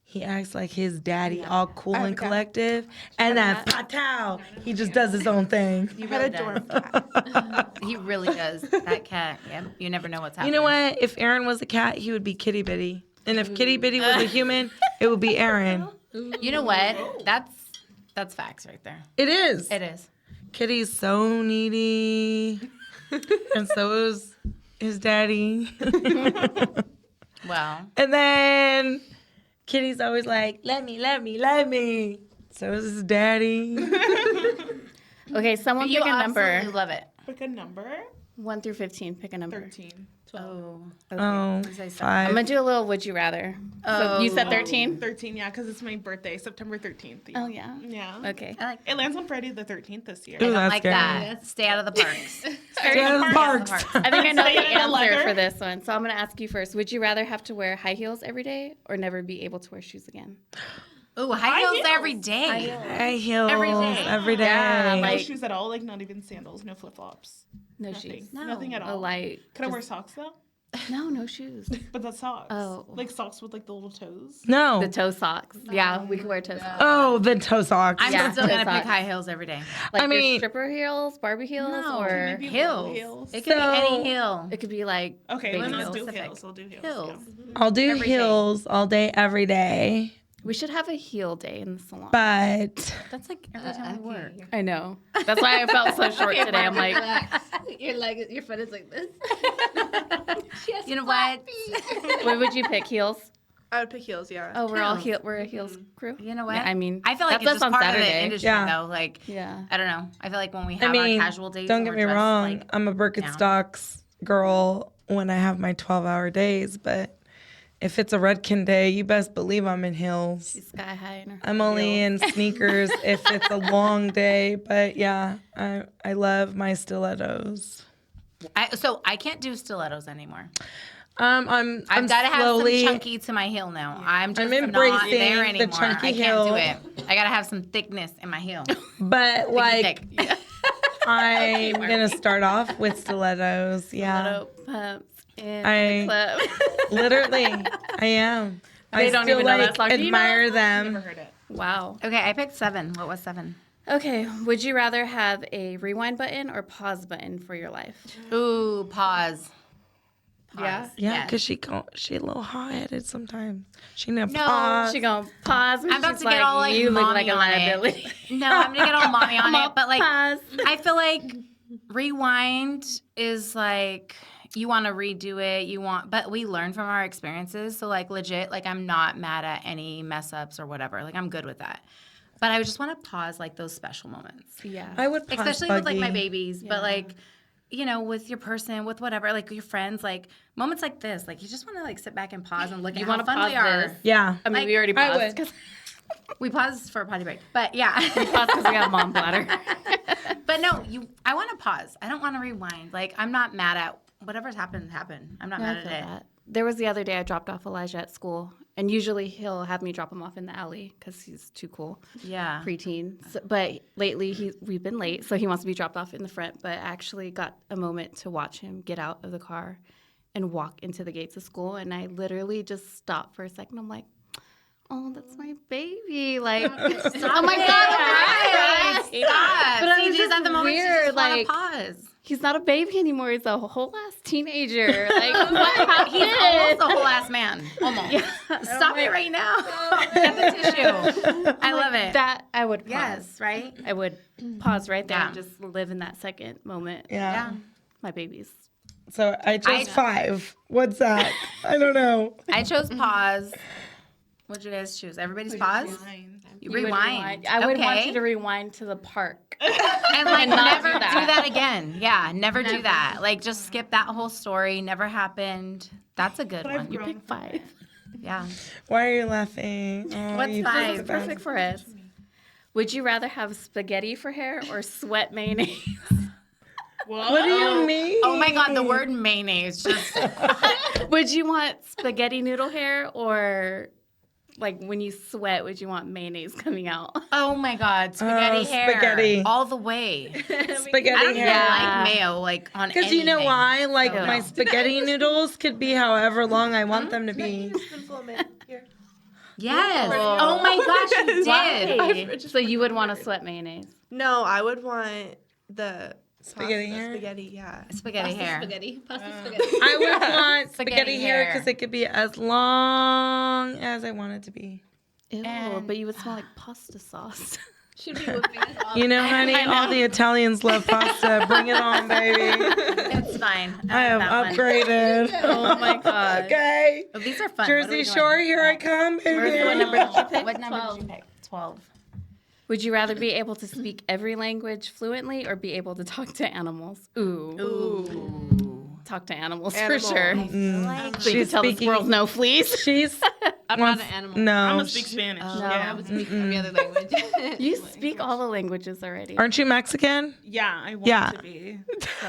He acts like his daddy, all cool and collective. And that fatal, he just does his own thing. He I really had a does. dorm cat. He really does. That cat. Yeah, you never know what's happening. You know what? If Aaron was a cat, he would be Kitty Bitty. And if Kitty Bitty was a human, it would be Aaron. You know what? That's facts right there. It is. It is. Kitty's so needy. And so is his daddy. Well, And then Kitty's always like, let me. So is his daddy. Okay, someone you pick a number. absolutely love it. Pick a number. 1 through 15. Pick a number. 13. Oh, Oh, say so. I'm 5. gonna do a little would you rather. So you said 13? 13, yeah, because it's my birthday, September 13th. Oh yeah. Yeah. Okay. I like. It lands on Friday the 13th this year. Ooh, I don't that's like scary. that. Stay out of the parks. Stay out of the parks. I think I know the Stay in the answer leather. for this one. So I'm gonna ask you first. Would you rather have to wear high heels every day or never be able to wear shoes again? Ooh, high heels heels. every day. High heels Every day. every day. Yeah, No like- shoes at all, like not even sandals, no flip flops. No Nothing. shoes. Nothing at A all. light. Could I wear socks though? No shoes. But that's socks. Oh. Like socks with like the little toes. No. The toe socks. Yeah, we can wear toe socks. Oh, the toe socks. I'm Yeah, still gonna socks. pick high heels every day. Like I your mean- stripper heels, Barbie heels, No, or Maybe Heels. little heels. It could So- be any heel. it could be like Okay, baby then let's heels. do heels. I'll do heels. Heels. I'll do Every day. heels all day, every day. We should have a heel day in the salon. But That's like every time we work. I know. That's why I felt so short today. I'm like, Your foot is like this. You know what? what would you pick? Heels? I would pick heels, yeah. Oh, we're all we're a heels crew. You know what? Yeah, I mean, I feel like that's it's us just on part of the Saturday. industry, Yeah. though. Like, Yeah. I don't know. I feel like when we I have mean, our casual days, don't and get we're me dressed, wrong. like, I'm a Birkenstocks girl when I have my 12-hour days, but if it's a Redken day, you best believe I'm in heels. She's sky high in her. I'm only in sneakers if it's a long day, but yeah, I love my stilettos. So I can't do stilettos anymore. I've I've got to have slowly, some chunky to my heel now. I'm just not embracing there the anymore. chunky I can't do heel. it. I got to have some thickness in my heel. but like Thick. I'm gonna start off with stilettos. Yeah, Little pumps in I- the club. literally, I am. They I don't still even know that like song. Do you know admire Never them. heard it. Wow. Okay, I picked 7. What was 7? Okay. Would you rather have a rewind button or pause button for your life? Ooh, pause. Yeah. Yeah, Yes. because she a little hot-headed sometimes. She never No, pause. She gonna pause. I'm about to get all like you look mommy like a on liability. it. No, I'm gonna get all mommy on it. But like, Pause. I feel like rewind is like you want to redo it. But we learn from our experiences. So like legit, like I'm not mad at any mess ups or whatever. Like I'm good with that. But I just want to pause like those special moments, Yeah. I would pause especially with like my Buggy. babies. But like, you know, with your person, with whatever, like your friends, like moments like this, like you just want to like sit back and pause and look at how wanna fun pause we are. this? Yeah. I mean, Like, we already I paused would. because We paused for a potty break, but yeah. because we have mom bladder. But no, I want to pause. I don't want to rewind. Like I'm not mad at whatever's happened. I'm not mad I at feel it. that. There was the other day I dropped off Elijah at school, and usually he'll have me drop him off in the alley because he's too cool, Yeah. preteen. So, but lately we've been late, so he wants to be dropped off in the front. But I actually got a moment to watch him get out of the car and walk into the gates of school, and I literally just stopped for a second. I'm like, oh, that's my baby. Like, oh my God. Right. Right. Stop. But I See, was these just are the moments you weird, just want like- to pause. He's not a baby anymore. He's a whole ass teenager. Like, what He's almost a whole ass man. Almost. Stop it right now. Get the tissue. I love it. That I would pause. Yes, right? I would pause right there Yeah. and just live in that second moment. Yeah. My babies. So I chose 5. What's that? I don't know. I chose pause. What'd you guys choose? Everybody's pause? You rewind. I would want Okay. you to rewind to the park. And like not never do do that. that again. Yeah, never do that. Like just skip that whole story. Never happened. That's a good one. You pick 5. Yeah. Why are you laughing? Oh, What's you 5? just- Perfect for us. Would you rather have spaghetti for hair or sweat mayonnaise? What do you mean? Oh my God, the word mayonnaise just. Would you want spaghetti noodle hair or like when you sweat, would you want mayonnaise coming out? Oh my God, spaghetti hair. spaghetti. All the way. Spaghetti I don't even hair. like mayo like on Because anything. you know why? Like No. my spaghetti noodles could be however long I want them to be. Spoonful of mayo. Here. Yes. Oh my gosh, you did. Hey, so you would want a sweat mayonnaise. No, I would want the Spaghetti pasta hair? Spaghetti, yeah. Spaghetti hair. Pasta spaghetti. I would want Spaghetti spaghetti hair hair. because it could be as long as I want it to be. Ew, And- but you would smell like pasta sauce. Should be whipping us off. You know, honey, all the Italians love pasta. Bring it on, baby. It's fine. I have that one. upgraded. Oh my god. Okay. Oh, these are fun. What are Jersey we Shore, doing? here I come, What baby. number did you pick? What number did you pick? 12. Would you rather be able to speak every language fluently or be able to talk to animals? Ooh. Talk to animals Animal. for sure. So you She's can tell the speaking- squirrels no fleas. She's I'm not an animal. no. I'm gonna speak Spanish. I would speak every other language. You speak all the languages already. Aren't you Mexican? Yeah, I want Yeah. to be. So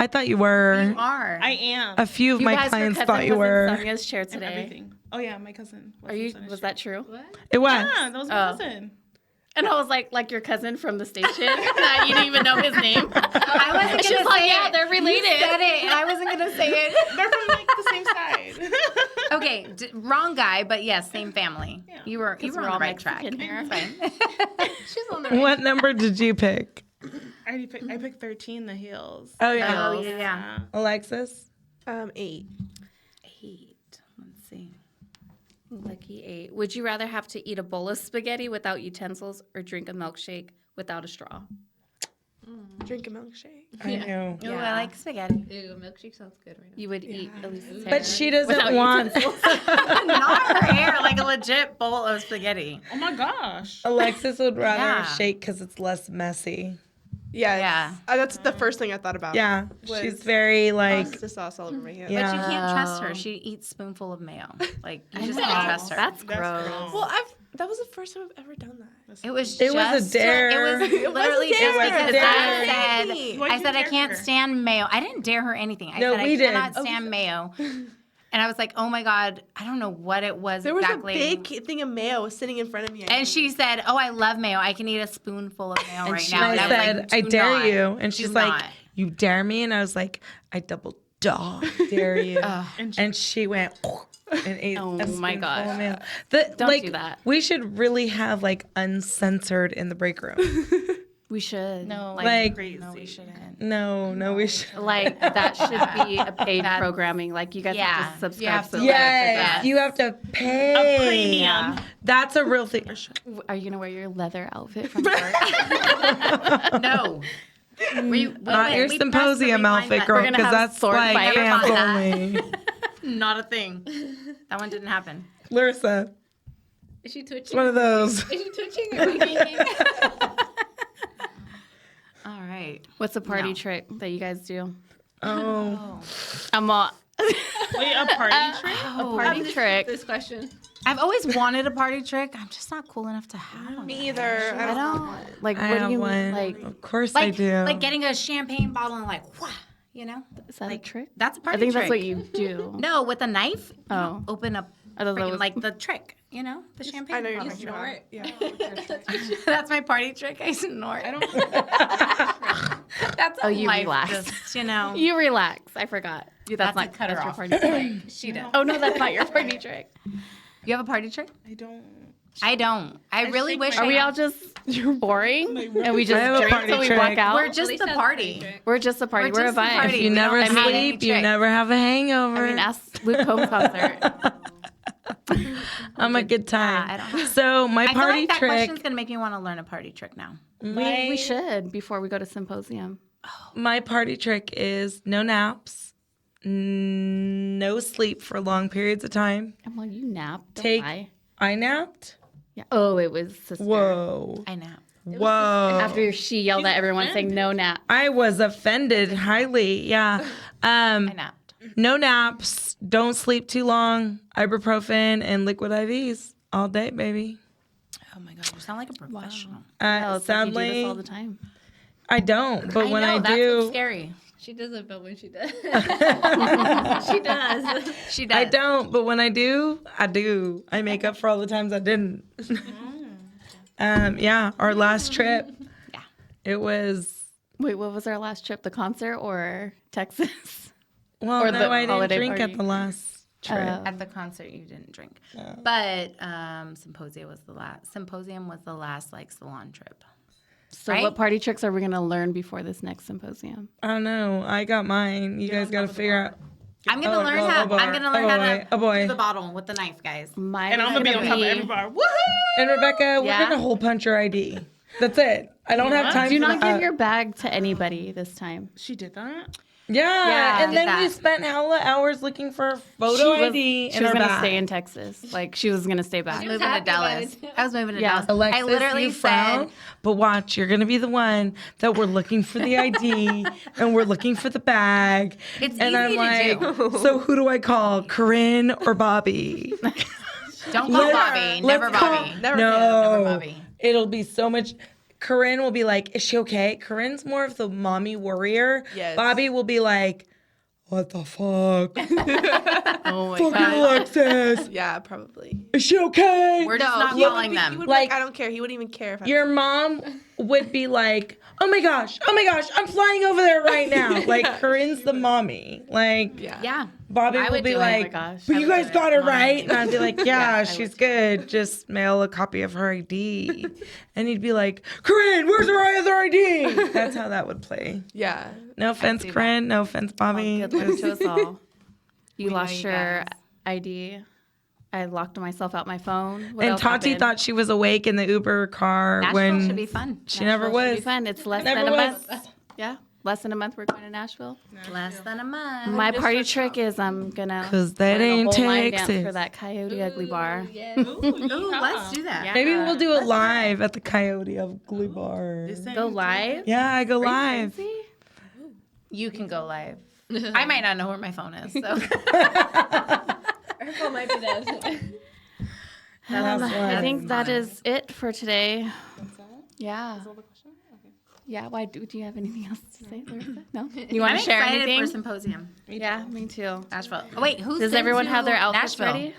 I thought you were. Are. I am. A few of You my guys, clients your thought cousin you was in were. Sonia's chair And today. everything. Oh yeah, my cousin. Are you? Was that true? It was. Yeah, that was my Oh. cousin. And I was like your cousin from the station. That you didn't even know his name. I wasn't She's gonna like, say yeah, it. they're related. You said it, and I wasn't gonna say it. They're from like the same side. Okay, wrong guy, but yes, same family. Yeah. You were We're on all the right track. Mexican here. Fine. She's on the right. What number did you pick? I picked 13, the heels. Oh yeah. Oh yeah. Alexis. 8. 8. Let's see. Lucky 8. Would you rather have to eat a bowl of spaghetti without utensils or drink a milkshake without a straw? Drink a milkshake. I know. Ooh, I like spaghetti. Ew, milkshake sounds good right now. You would eat at least a But she doesn't without want. Not her hair, like a legit bowl of spaghetti. Oh my gosh. Alexis would rather Yeah. shake because it's less messy. Yeah. Yeah. That's the first thing I thought about. Yeah, Was she's very like. Pasta sauce all over my hands. Yeah. But you can't trust her. She eats spoonful of mayo. Like you just can't trust her. That's gross. Well, that was the first time I've ever done that. It was It was a just dare. It was literally It was a just dare. because It was a I dare. said Why'd I you said I dare can't her? stand mayo. I didn't dare her anything. I No, said we I did. cannot stand mayo. And I was like, oh my God, I don't know what it was There was exactly. a big thing of mayo sitting in front of me. I And think. she said, oh, I love mayo. I can eat a spoonful of mayo right now. And I was said, like, I "Do dare not. you. And Do she's like, not." you dare me? And I was like, I double dog dare you. And she went and ate Oh a my spoonful God. of mayo. Don't do that. We should really have like uncensored in the break room. We should. No, Like- Crazy. no, we shouldn't. No, we should. Like that should be a paid programming. Like you guys Yeah, have to you subscribe. have to. to Yes, you have to pay. premium. That's a real thing. that. Are you gonna wear your leather outfit from work? No. We Not your we pressed the symposium rewind outfit, button. girl, We're gonna because have that's sword like fight. Never fans thought that. only. Not a thing. That one didn't happen. Larissa, Is she it's twitching? one of those. Is she twitching or winking? All right. What's a party No. trick that you guys do? Oh, I'm a Wait, a party trick? party trick. This question. I've always wanted a party trick. I'm just not cool enough to have one. Me either. I don't like. I What have do you one. mean? Like, Of course I Like, do. like getting a champagne bottle and like, wah, you know? is that a trick? That's a party I think trick. that's what you do. No, with a knife. you Oh. open up I thought that freaking, was like the trick, you know? The champagne I know you're bottle. talking about. Yeah. That's my party trick. I snort. I don't. That's a Oh, you life relax. just, you know. You relax. I forgot. That's That's not a cut her that's your off. party trick. She did. Oh no, that's not your party trick. You have a party trick? I don't. I don't. I really wish. Are we all just boring and we I just have a drink party till we trick. walk out? We're just the party. We're just a party. We're a just the vibe. party. If you We never don't have any sleep, you tricks. never have a hangover. I mean, ask Luke Combs concert. I'm a good time. I don't know. So my I feel party like that trick. question's gonna make me want to learn a party trick now. We should before we go to symposium. My party trick is no naps, no sleep for long periods of time. Well, you nap. Don't Take- lie. I napped. Yeah. Oh, it was sister. Whoa. I nap. Whoa. After she yelled at everyone saying no nap. I was offended highly. Yeah. I napped. No naps. Don't sleep too long. Ibuprofen and liquid IVs all day, baby. Oh my god, you sound like a professional. No, it's like you do Sadly, this all the time. I don't. But when I that's do, what's scary. She doesn't, but when she does. She does. She does. I don't. But when I do, I do. I make up for all the times I didn't. Yeah. Our last trip. Yeah. It was. Wait, what was our last trip? The concert or Texas? Well, Or no, the I didn't holiday drink party. at the last trip. At the concert, you didn't drink, but symposium was the last like salon trip. So Right? what party tricks are we going to learn before this next symposium? I don't know. I got mine. You guys got to figure out. I'm gonna learn how. I'm gonna learn how to do the bottle with the knife, guys. Mine And I'm gonna be on top of every bar. Woohoo! And Rebecca, Yeah? we're gonna hole punch your ID. That's it. I don't have time Do for not that. give your bag to anybody this time. She did that. Yeah, and did then we that. spent hella hours looking for a photo ID She in was our going to bag. stay in Texas. Like, she was going to stay back. Moving to Dallas. I was moving to Yeah. Dallas. Alexis, I literally you said, frown, but watch, you're gonna be the one that we're looking for the ID and we're looking for the bag. It's and I'm easy like, to do. so who do I call, Corinne or Bobby? "Don't call Bobby. Never Let's call- Bobby. Never Never Bobby." It'll be so much. Corinne will be like, is she okay? Corinne's more of the mommy warrior. Yes. Bobby will be like, what the fuck? Oh, my Fucking God. Alexis. Yeah, probably. Is she okay? We're just not he would calling be- them. He would Like- like, I don't care. He wouldn't even care if I. Your mom would be like, oh my gosh, I'm flying over there right now. Like, Corinne's the mommy. Like, Yeah. Bobby I will would be do it. like, Oh my gosh. but I you would guys do got it. her right. And I'd be like, yeah, I she's would. good. Just mail a copy of her ID. And he'd be like, Corinne, where's her other ID? That's how that would play. Yeah. No offense, see that. Corinne. No offense, Bobby. Good luck to us all. You know lost you your guys. ID. I locked myself out my phone. What And else Tati happened? thought she was awake in the Uber car Nashville when should be fun. she never Nashville should was. be fun. It's less Never than a was. month. Yeah, less than a month. We're going to Nashville. Less than a month. My party trick is I'm gonna 'Cause that learn a ain't whole line dance Texas. for that Coyote Ugly bar. Ooh, let's do that. Yeah. Maybe we'll do it live at the Coyote Ugly Bar. Go live. Yeah, I go live. You can go live. I might not know where my phone is. So. Her phone might be dead. I think that is it for today. Yeah. Yeah. Why do you have anything else to say, Larissa? No. You want I'm to share excited anything? for symposium. Yeah, me too. Nashville. Oh, wait, who's Does been everyone to have their outfits Nashville? ready?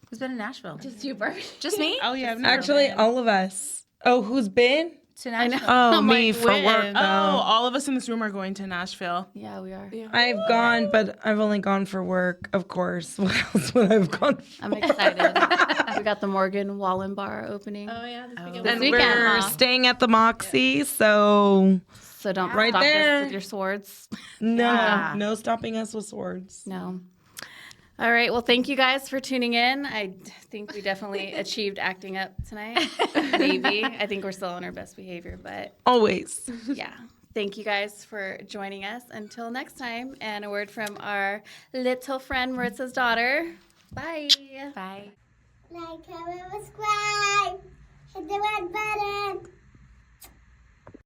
Who's been to Nashville? Just you, Barbie. Just me? Oh yeah, I've never Actually, been. all of us. Oh, who's been? To Nashville. Oh, I'm me like, for when? work. Oh, though. all of us in this room are going to Nashville. Yeah, we are. I've gone, but I've only gone for work, of course. What else would I have gone for? I'm excited. We got the Morgan Wallen bar opening. Oh, yeah. This weekend. This And weekend, we're huh? staying at the Moxie, so So don't Right stop there. us with your swords. no, Yeah. no stopping us with swords. No. All right. Well, thank you guys for tuning in. I think we definitely achieved acting up tonight. Maybe. I think we're still on our best behavior, but Always. yeah. Thank you guys for joining us. Until next time. And a word from our little friend Maritza's daughter. Bye. Bye. Like, comment, subscribe, hit the red button.